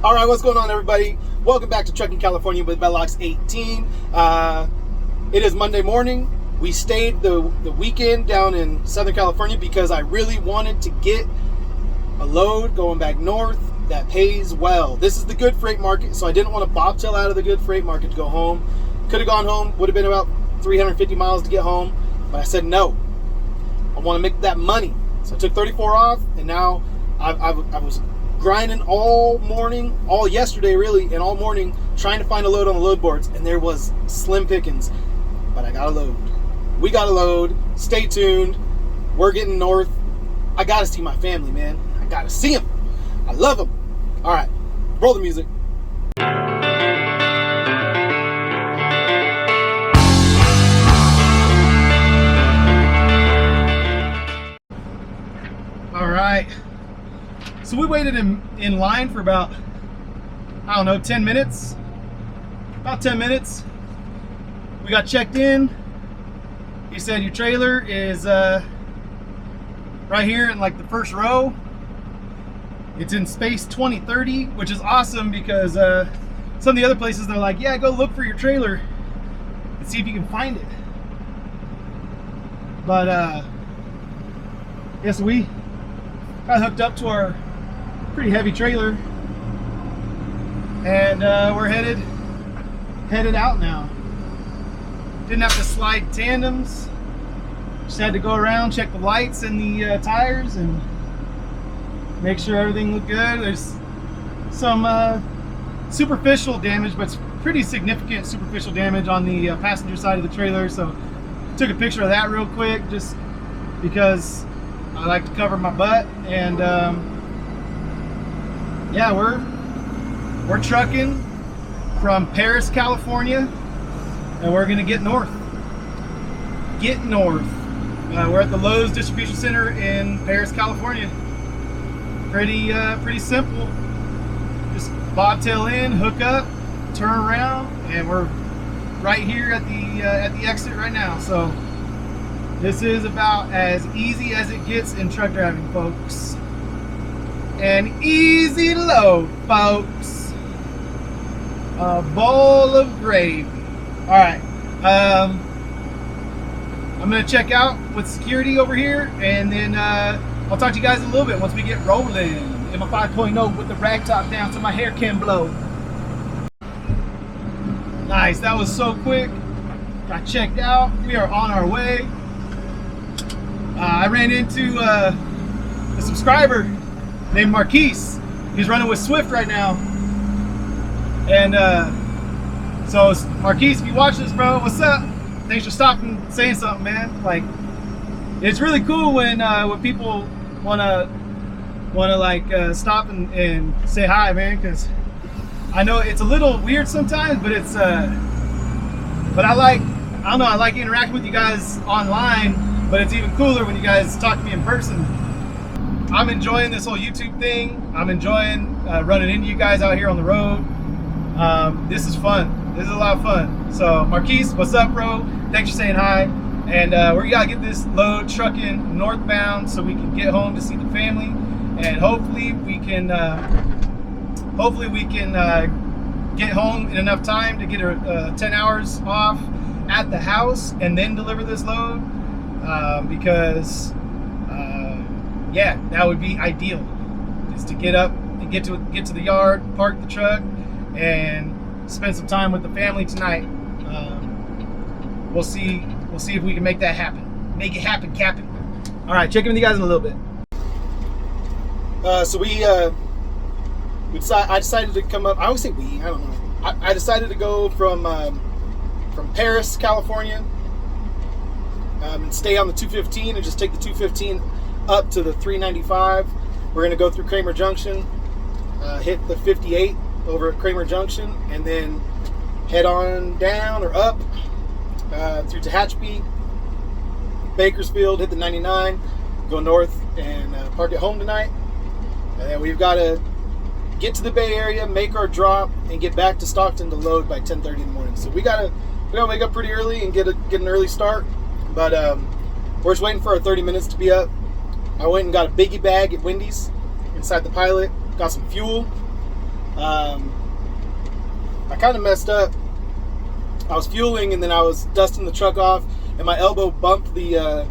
All right, what's going on, everybody? Welcome back to Trucking California with Velox 18. It is Monday morning. We stayed the weekend down in Southern California because I really wanted to get a load going back north that pays well. This is the good freight market, so I didn't want to bobtail out of the good freight market to go home. Could have gone home, would have been about 350 miles to get home, but I said no. I want to make that money. So I took 34 off, and now I was grinding all morning, all yesterday really, and all morning trying to find a load on the load boards, and there was slim pickings, but I got a load. We got a load. Stay tuned. We're getting north. I gotta see my family, man. I gotta see them. I love them. All right, roll the music. All right. So we waited in line for about, I don't know, 10 minutes. About 10 minutes. We got checked in. He said your trailer is right here in like the first row. It's in space 2030, which is awesome because some of the other places they're like, yeah, go look for your trailer and see if you can find it. But yes, we got hooked up to our pretty heavy trailer, and we're headed out now. Didn't have to slide tandems, just had to go around, check the lights and the tires and make sure everything looked good. There's some superficial damage, but it's pretty significant superficial damage on the passenger side of the trailer, so took a picture of that real quick just because I like to cover my butt. And yeah, we're trucking from Perris, California, and we're gonna get north. We're at the Lowe's distribution center in Perris, California. Pretty simple. Just bobtail in, hook up, turn around, and we're right here at the exit right now. So this is about as easy as it gets in truck driving, folks. An easy load, folks. A bowl of gravy. All right. I'm gonna check out with security over here, and then I'll talk to you guys in a little bit once we get rolling in my 5.0 with the rag top down so my hair can blow. Nice, that was so quick. Got checked out. We are on our way. I ran into a subscriber named Marquise. He's running with Swift right now. And so Marquise, if you watch this, bro, what's up? Thanks for stopping and saying something, man. Like, it's really cool when people wanna like stop and say hi, man, because I know it's a little weird sometimes, but it's but I like interacting with you guys online, but it's even cooler when you guys talk to me in person. I'm enjoying this whole YouTube thing. I'm enjoying running into you guys out here on the road. This is fun. This is a lot of fun. So Marquise, what's up, bro? Thanks for saying hi. And we gotta get this load trucking northbound so we can get home to see the family, and hopefully we can get home in enough time to get 10 hours off at the house and then deliver this load, because yeah, that would be ideal, is to get up and get to the yard, park the truck, and spend some time with the family tonight. We'll see if we can make that happen. Make it happen, Captain. All right, check in with you guys in a little bit. So I decided to come up. I always say we. I don't know. I decided to go from Perris, California, and stay on the 215 and just take the 215 up to the 395. We're gonna go through Kramer Junction, hit the 58 over at Kramer Junction, and then head on down or up through Tehachapi, Bakersfield, hit the 99, go north, and park at home tonight. And then we've got to get to the Bay Area, make our drop, and get back to Stockton to load by 10:30 in the morning. So we gotta wake up pretty early and get an early start. But we're just waiting for our 30 minutes to be up. I went and got a biggie bag at Wendy's inside the Pilot, got some fuel, I kind of messed up. I was fueling and then I was dusting the truck off, and my elbow bumped the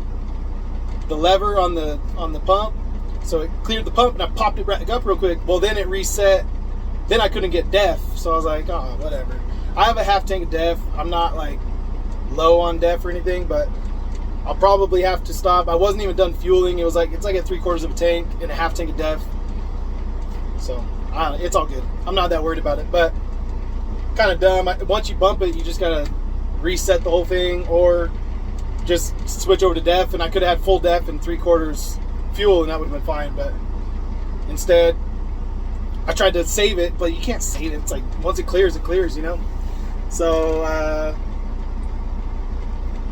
lever on the pump, so it cleared the pump, and I popped it back up real quick. Well, then it reset. Then I couldn't get DEF, so I was like, oh, whatever. I have a half tank of DEF. I'm not like low on DEF or anything, but I'll probably have to stop. I wasn't even done fueling. It's like a 3/4 of a tank and a half tank of DEF. So it's all good. I'm not that worried about it, but kind of dumb. Once you bump it, you just gotta reset the whole thing or just switch over to DEF. And I could have had full DEF and 3/4 fuel, and that would have been fine. But instead, I tried to save it, but you can't save it. It's like once it clears, you know. So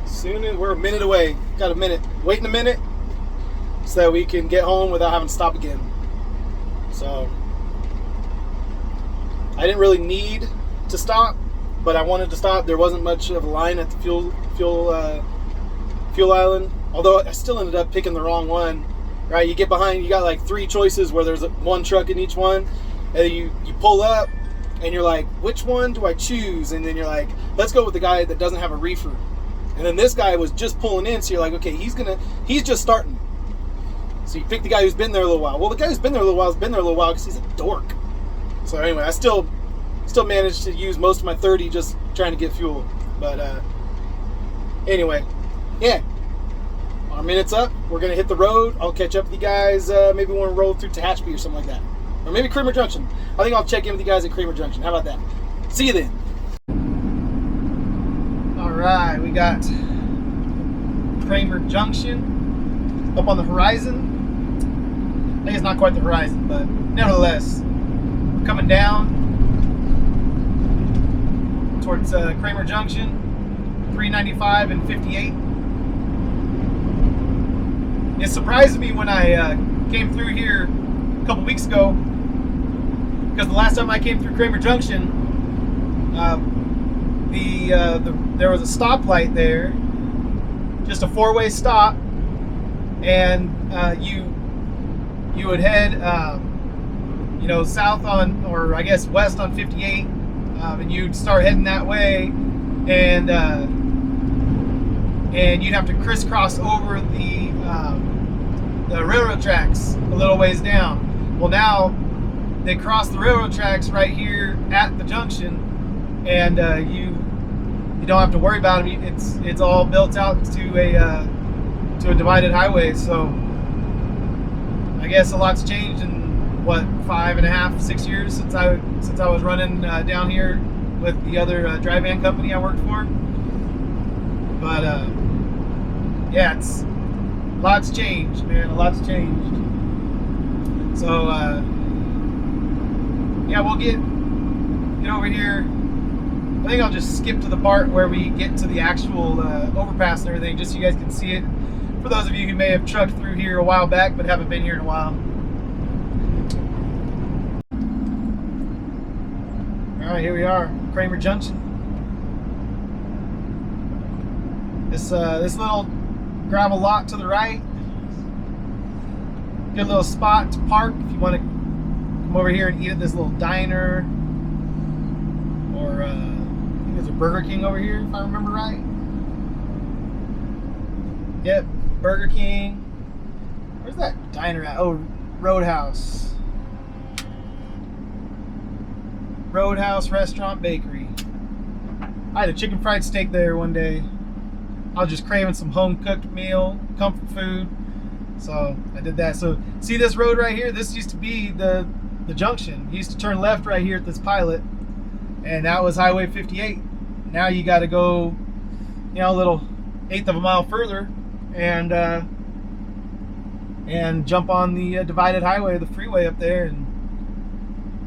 soon as we're a minute away, got a minute, waiting a minute, so that we can get home without having to stop again. So I didn't really need to stop, but I wanted to stop. There wasn't much of a line at the fuel island, although I still ended up picking the wrong one. Right, you get behind, you got like 3 choices where there's one truck in each one, and you pull up and you're like, which one do I choose? And then you're like, let's go with the guy that doesn't have a reefer. And then this guy was just pulling in, so you're like, okay, he's just starting. So you pick the guy who's been there a little while. Well, the guy who's been there a little while has been there a little while because he's a dork. So anyway, I still managed to use most of my 30 just trying to get fuel. But anyway, yeah. Our minute's up. We're going to hit the road. I'll catch up with you guys. Maybe we want to roll through Tehachapi or something like that. Or maybe Kramer Junction. I think I'll check in with you guys at Kramer Junction. How about that? See you then. Alright, we got Kramer Junction up on the horizon. I think it's not quite the horizon, but nevertheless, coming down towards Kramer Junction, 395 and 58. It surprised me when I came through here a couple weeks ago, because the last time I came through Kramer Junction, there was a stoplight there, just a 4-way stop, and you would head south on, or I guess west on 58, and you'd start heading that way, and you'd have to crisscross over the railroad tracks a little ways down. Well, now they cross the railroad tracks right here at the junction, and you don't have to worry about them. It's all built out to a divided highway. So I guess a lot's changed in what, 5.5, 6 years since I was running down here with the other dry van company I worked for. But yeah, it's lots changed, man. A lot's changed. So yeah, we'll get over here. I think I'll just skip to the part where we get to the actual overpass and everything, just so you guys can see it. For those of you who may have trucked through here a while back but haven't been here in a while. All right, here we are, Kramer Junction. This little gravel lot to the right. Good little spot to park if you want to come over here and eat at this little diner, or I think there's a Burger King over here if I remember right. Yep, Burger King. Where's that diner at? Oh, Roadhouse. Roadhouse Restaurant Bakery. I had a chicken fried steak there one day. I was just craving some home cooked meal, comfort food. So I did that. So see this road right here? This used to be the junction. You used to turn left right here at this pilot, and that was Highway 58. Now you got to go, a little 1/8 of a mile further, and jump on the divided highway, the freeway up there, and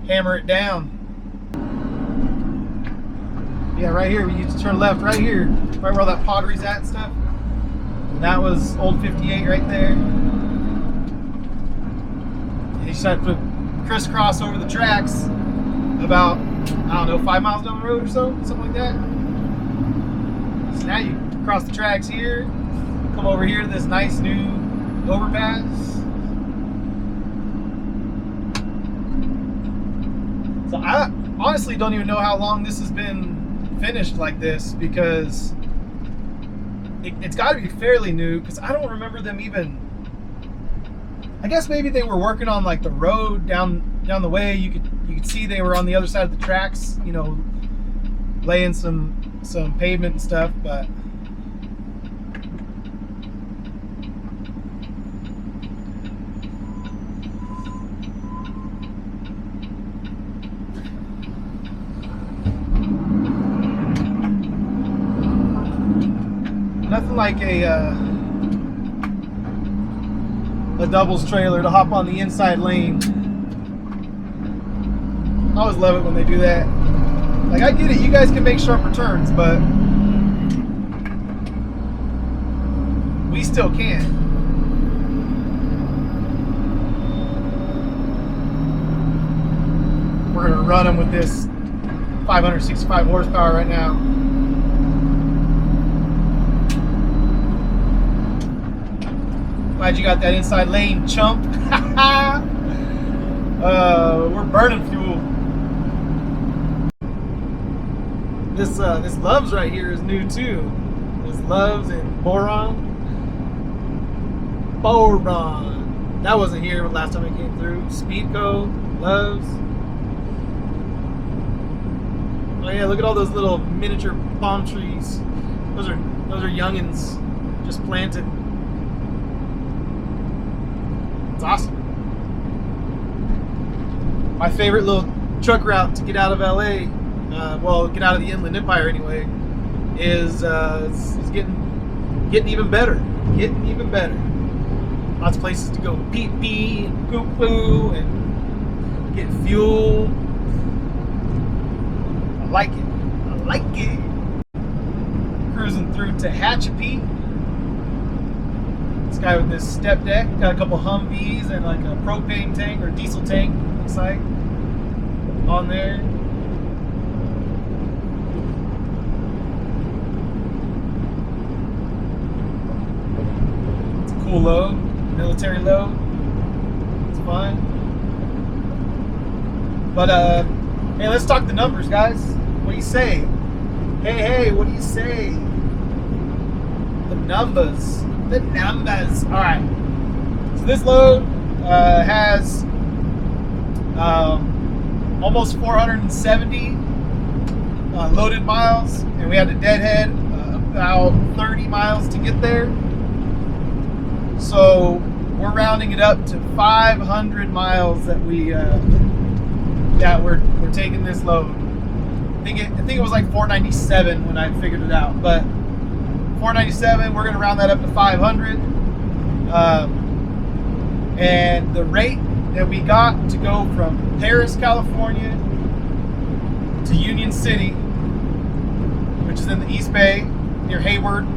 hammer it down. Yeah, right here we used to turn left right here, right where all that pottery's at and stuff. And that was old 58 right there. And you just have to crisscross over the tracks about, I don't know, 5 miles down the road or so, something like that. So now you cross the tracks here, come over here to this nice new overpass. So I honestly don't even know how long this has been finished like this, because it's got to be fairly new, because I don't remember them even. I guess maybe they were working on like the road down the way. You could see they were on the other side of the tracks, you know, laying some pavement and stuff, but nothing like a doubles trailer to hop on the inside lane. I always love it when they do that. Like, I get it, you guys can make sharper turns, but we still can. We're gonna run them with this 565 horsepower right now. Glad you got that inside lane, chump. We're burning fuel. This Loves right here is new too. This Loves and Boron. That wasn't here last time I came through. Speedco, Loves. Oh yeah, look at all those little miniature palm trees. Those are youngins just planted. It's awesome. My favorite little truck route to get out of LA, well, get out of the Inland Empire anyway, is getting even better. Getting even better. Lots of places to go pee pee and poo poo and get fuel. I like it. I like it. Cruising through Tehachapi. This guy with this step deck, got a couple Humvees and like a propane tank or diesel tank, looks like, on there. It's a cool load, military load. It's fun. But hey, let's talk the numbers, guys. What do you say? Hey, what do you say? The numbers. The numbers. All right. So this load has almost 470 loaded miles, and we had to deadhead about 30 miles to get there. So we're rounding it up to 500 miles that we're taking this load. I think it was like 497 when I figured it out, but 497, we're going to round that up to 500. And the rate that we got to go from Perris, California to Union City, which is in the East Bay near Hayward,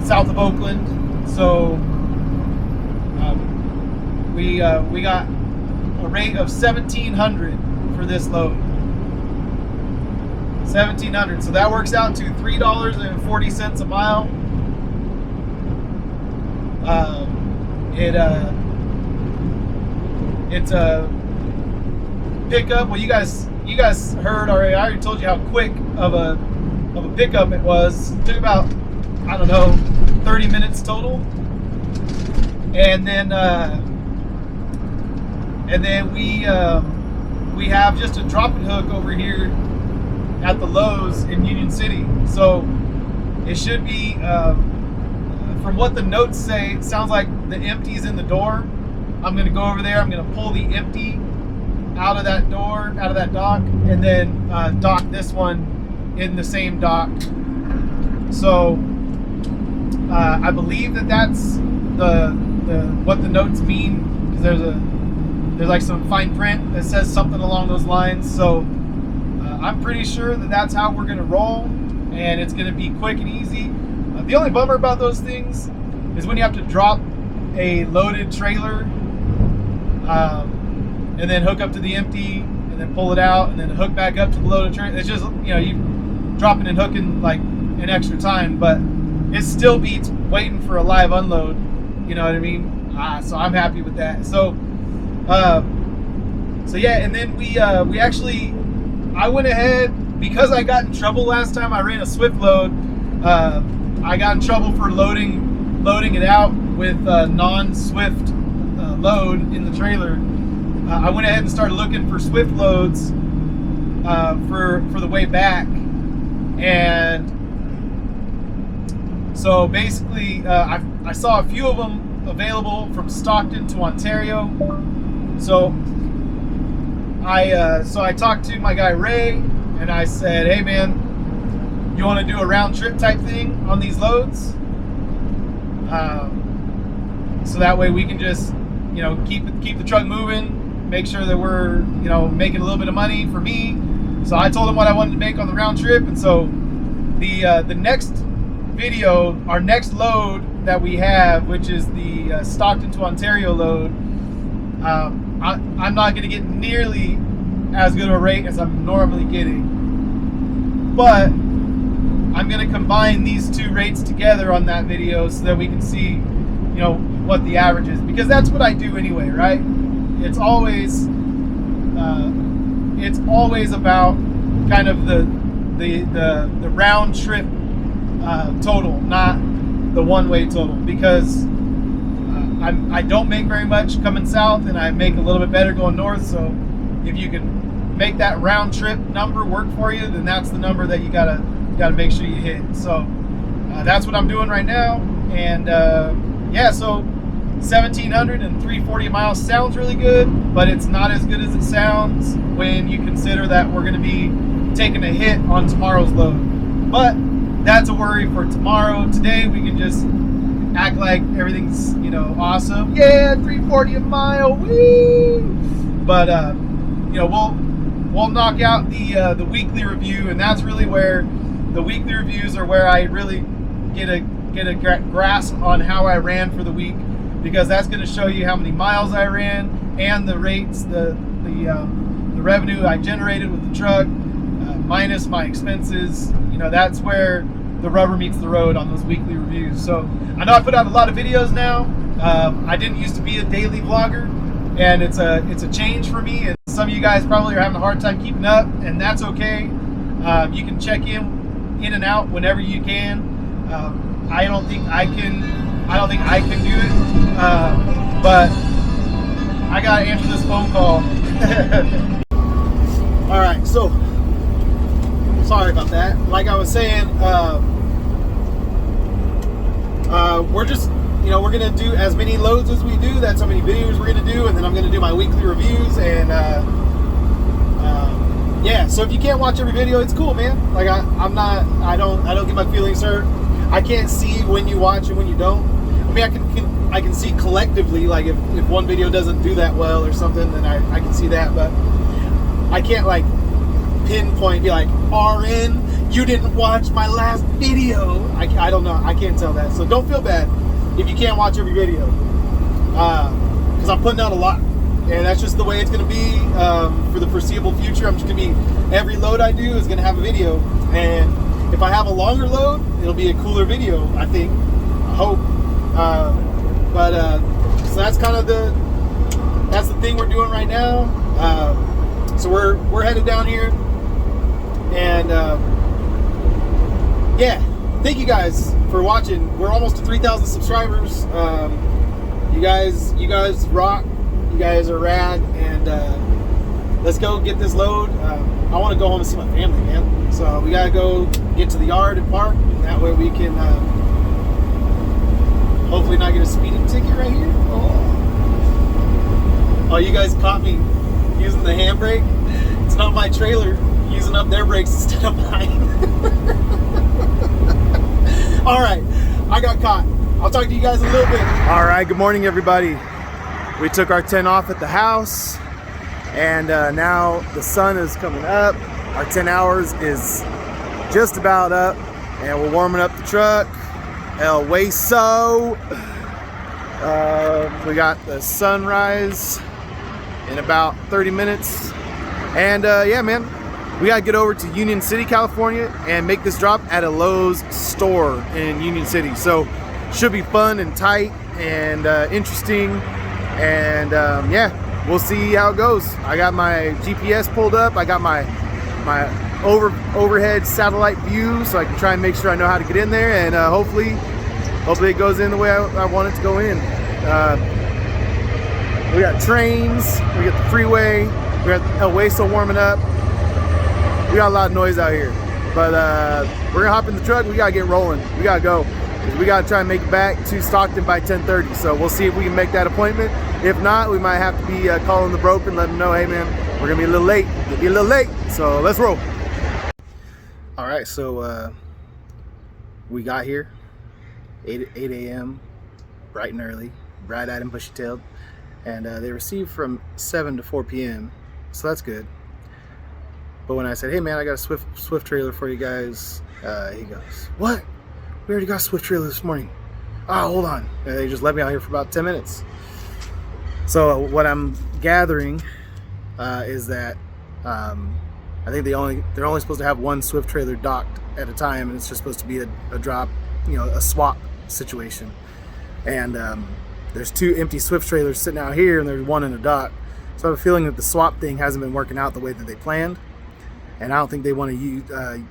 south of Oakland. So we got a rate of 1,700 for this load. 1,700. So that works out to $3.40 a mile. It's a pickup. Well, you guys heard already. I already told you how quick of a pickup it was. It took about, I don't know, 30 minutes total. And then we have just a dropping hook over here at the Lowe's in Union City. So it should be, from what the notes say, it sounds like the empty's in the door. I'm going to go over there. I'm going to pull the empty out of that door, out of that dock, and then dock this one in the same dock. So I believe that's the what the notes mean, because there's like some fine print that says something along those lines. So I'm pretty sure that's how we're going to roll, and it's going to be quick and easy. The only bummer about those things is when you have to drop a loaded trailer and then hook up to the empty and then pull it out and then hook back up to the loaded trailer. It's just, you dropping and hooking like an extra time, but it still beats waiting for a live unload. You know what I mean? So I'm happy with that. So So yeah, and then we actually, I went ahead, because I got in trouble last time I ran a Swift load. I got in trouble for loading it out with non-Swift load in the trailer. I went ahead and started looking for Swift loads for the way back, and so basically I saw a few of them available from Stockton to Ontario. So I talked to my guy Ray, and I said, hey man, you want to do a round trip type thing on these loads? So that way we can just, you know, keep the truck moving, make sure that we're, you know, making a little bit of money for me. So I told him what I wanted to make on the round trip, and so the next video, our next load that we have, which is the Stockton to Ontario load, I'm not going to get nearly as good of a rate as I'm normally getting, but I'm going to combine these two rates together on that video so that we can see, you know, what the average is, because that's what I do anyway, right? It's always about kind of the round trip total, not the one-way total, because I don't make very much coming south, and I make a little bit better going north. So if you can make that round trip number work for you, then that's the number that you gotta make sure you hit. So that's what I'm doing right now, and yeah, so 1,700 and 340 miles sounds really good, but it's not as good as it sounds when you consider that we're going to be taking a hit on tomorrow's load. But that's a worry for tomorrow. Today we can just act like everything's, you know, awesome. Yeah, 340 a mile, woo! But you know, we'll knock out the weekly review, and that's really where the weekly reviews are where I really get a grasp on how I ran for the week, because that's going to show you how many miles I ran and the rates, the revenue I generated with the truck, minus my expenses. You know, that's where the rubber meets the road on those weekly reviews. So I know I put out a lot of videos now. I didn't used to be a daily vlogger, and it's a change for me, and some of you guys probably are having a hard time keeping up, and that's okay. You can check in and out whenever you can. I don't think I can do it, but I gotta answer this phone call. All right, so sorry about that. Like I was saying, we're just, you know, we're gonna do as many loads as we do. That's how many videos we're gonna do, and then I'm gonna do my weekly reviews. And yeah, so if you can't watch every video, it's cool, man. Like I don't get my feelings hurt. I can't see when you watch and when you don't. I mean, I can see collectively, like if one video doesn't do that well or something, then I can see that, but I can't like pinpoint, be like, RN, you didn't watch my last video. I don't know. I can't tell that. So don't feel bad if you can't watch every video, because I'm putting out a lot, and that's just the way it's going to be for the foreseeable future. I'm just going to be, every load I do is going to have a video, and if I have a longer load, it'll be a cooler video, I think. I hope. So that's kind of that's the thing we're doing right now. So we're headed down here, and yeah, thank you guys for watching. We're almost to 3,000 subscribers. You guys rock. You guys are rad, and let's go get this load. I want to go home and see my family, man. So we gotta go get to the yard and park, and that way we can hopefully not get a speeding ticket right here. Oh, you guys caught me using the handbrake. It's not my trailer using up their brakes instead of mine. All right, I got caught. I'll talk to you guys in a little bit. All right, good morning, everybody. We took our tent off at the house, and now the sun is coming up. Our 10 hours is just about up, and we're warming up the truck. El Hueso. We got the sunrise in about 30 minutes. And yeah, man, we gotta get over to Union City, California, and make this drop at a Lowe's store in Union City. So should be fun and tight and interesting. And yeah, we'll see how it goes. I got my GPS pulled up. I got my overhead satellite view, so I can try and make sure I know how to get in there, and hopefully it goes in the way I want it to go in. We got trains, we got the freeway, we got El Hueso warming up. We got a lot of noise out here, but we're gonna hop in the truck. We gotta get rolling. We gotta go. We gotta try and make it back to Stockton by 10:30. So we'll see if we can make that appointment. If not, we might have to be calling the broker and let them know, hey man, we're gonna be a little late. We'll be a little late. So let's roll. All right, so we got here 8 a.m. bright and early, bright-eyed and bushy-tailed, and they received from 7 to 4 p.m. So that's good. But when I said, hey man, I got a Swift trailer for you guys, he goes, what? We already got a Swift trailer this morning. Oh, hold on. And they just let me out here for about 10 minutes. So what I'm gathering is that I think they're only supposed to have one Swift trailer docked at a time, and it's just supposed to be a drop, a swap situation. And there's 2 empty Swift trailers sitting out here, and there's 1 in a dock. So I have a feeling that the swap thing hasn't been working out the way that they planned, and I don't think they want to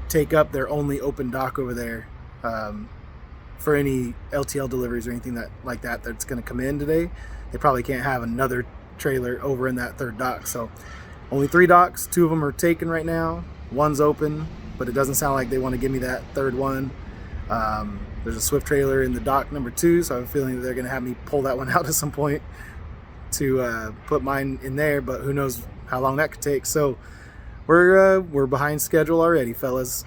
take up their only open dock over there for any LTL deliveries or anything like that that's going to come in today. They probably can't have another trailer over in that 3rd dock. So only 3 docks, 2 of them are taken right now. 1's open, but it doesn't sound like they want to give me that 3rd one. There's a Swift trailer in the dock number 2, so I have a feeling that they're going to have me pull that one out at some point to put mine in there, but who knows how long that could take. So we're behind schedule already, fellas.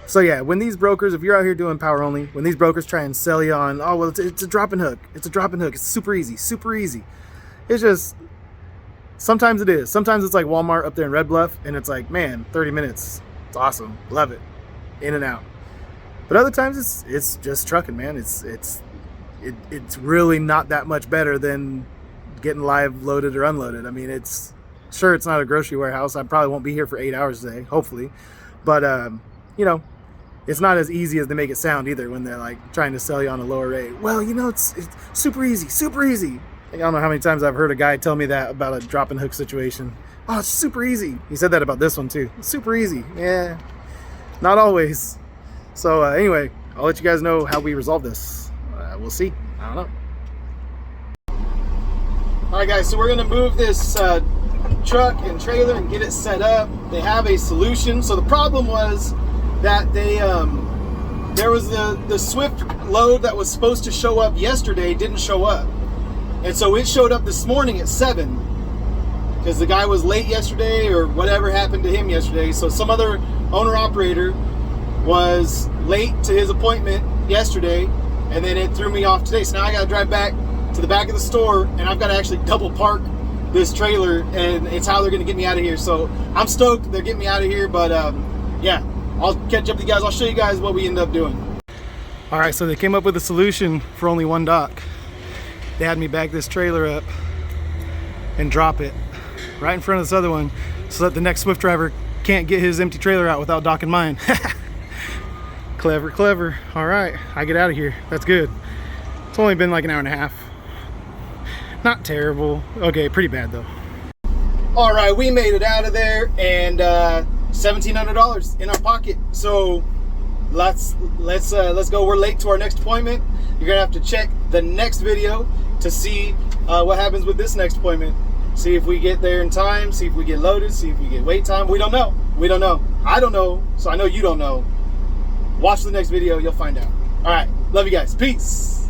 So yeah, when these brokers, if you're out here doing power only, when these brokers try and sell you on, oh well, it's a drop and hook, it's super easy, it's just, sometimes it is. Sometimes it's like Walmart up there in Red Bluff, and it's like, man, 30 minutes, it's awesome, love it, in and out. But other times it's just trucking, man. It's really not that much better than getting live loaded or unloaded. I mean, it's not a grocery warehouse. I probably won't be here for 8 hours today, hopefully, but it's not as easy as they make it sound either when they're like trying to sell you on a lower rate. Well, it's super easy. I don't know how many times I've heard a guy tell me that about a drop and hook situation. Oh, it's super easy. He said that about this one too. It's super easy. Yeah, not always. So anyway, I'll let you guys know how we resolve this. We'll see. I don't know. All right, guys. So we're gonna move this truck and trailer and get it set up. They have a solution. So the problem was that there was the Swift load that was supposed to show up yesterday didn't show up, and so it showed up this morning at 7 because the guy was late yesterday or whatever happened to him yesterday. So some other owner operator was late to his appointment yesterday, and then it threw me off today. So now I got to drive back to the back of the store, and I've got to actually double park this trailer, and it's how they're going to get me out of here. So I'm stoked they're getting me out of here, but yeah, I'll catch up with you guys. I'll show you guys what we end up doing. All right, so they came up with a solution for only 1 dock. They had me back this trailer up and drop it right in front of this other one so that the next Swift driver can't get his empty trailer out without docking mine. Clever. All right, I get out of here. That's good. It's only been like an hour and a half. Not terrible. Okay, pretty bad though. All right, we made it out of there, and $1,700 in our pocket. So let's go. We're late to our next appointment. You're gonna have to check the next video to see what happens with this next appointment. See if we get there in time, see if we get loaded, see if we get wait time. We don't know. I don't know, so I know you don't know. Watch the next video, you'll find out. All right, love you guys. Peace.